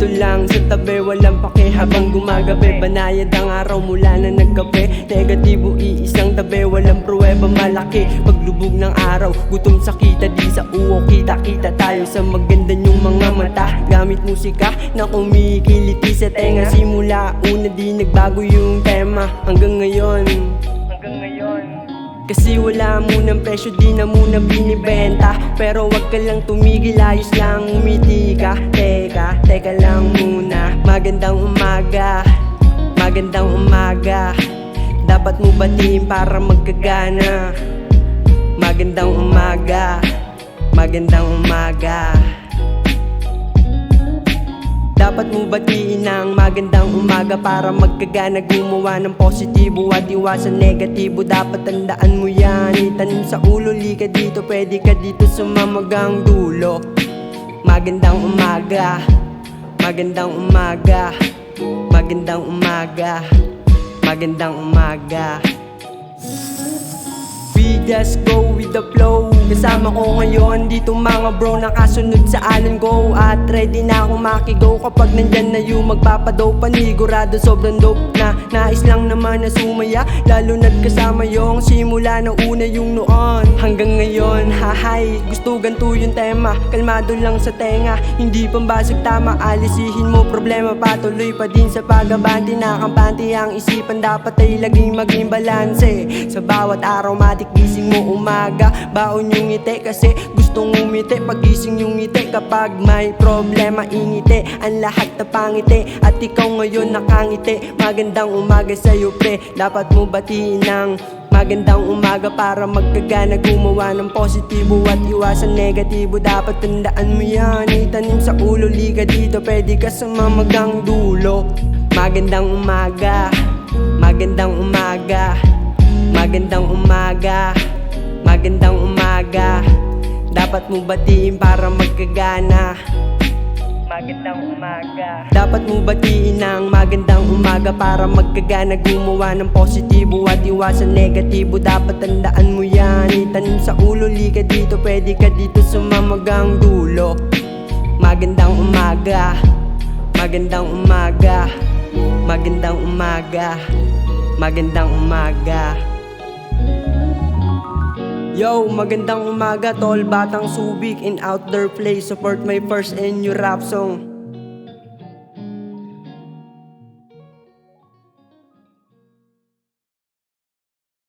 dito lang sa tabi, walang pake habang gumagabi. Banayad ang araw mula na nagkape. Negatibo iisang tabi, walang pruweba malaki. Paglubog ng araw, gutom sa kita, di sa uo kita-kita tayo sa maganda nyong mga mata. Gamit musika na kumikiliti sa tenga. Simula una di nagbago yung tema hanggang ngayon. Kasi wala munang presyo, di na muna binibenta. Pero wag ka lang tumigil, ayos lang umiti ka. Teka lang muna. Magandang umaga, magandang umaga. Dapat mo batiin para magkagana. Magandang umaga, magandang umaga. Dapat mo batiin ng magandang umaga para magkagana, gumawa ng positibo at iwasan negatibo. Dapat tandaan mo yan, itanim sa ulo, lika dito, pwede ka dito sumamagang dulo. Magandang umaga, magandang umaga, magandang umaga, magandang umaga. We just go with the flow. Kasama ko ngayon dito mga bro, nakasunod sa alon ko. At ready na akong makigo kapag nandyan na yung magpapadaw. Panigurado sobrang dope na nais lang naman na sumaya. Lalo na't kasama yung simula na una yung noon hanggang ngayon. Hahay, gusto ganito yung tema. Kalmado lang sa tenga, hindi pambasag tama. Alisihin mo problema, patuloy pa din sa pagabante. Nakampante ang isipan, dapat ay laging maging balanse. Sa bawat araw matik gising mo umaga, baon yung ngiti kasi gustong umiti. Pagising yung ngiti kapag may problema, ingiti ang lahat na pangiti. At ikaw ngayon nakangiti. Magandang umaga sa'yo pre, dapat mo batiin ng magandang umaga para magkagana, gumawa ng positibo at iwasan negatibo. Dapat tandaan mo yan, itanim sa ulo, liga dito, pwede ka sumamagang dulo. Magandang umaga, magandang umaga, magandang umaga, magandang umaga. Dapat mo batiin para magkagana. Magandang umaga. Dapat mo batiin ng magandang umaga para magkagana, gumawa ng positibo at iwasan negatibo. Dapat tandaan mo yan, itanim sa ulo, lika dito, pwede ka dito sumamagang dulo. Magandang umaga, magandang umaga, magandang umaga, magandang umaga. Yo, magandang umaga tol, Batang Subic in outdoor play. Support my first and new rap song.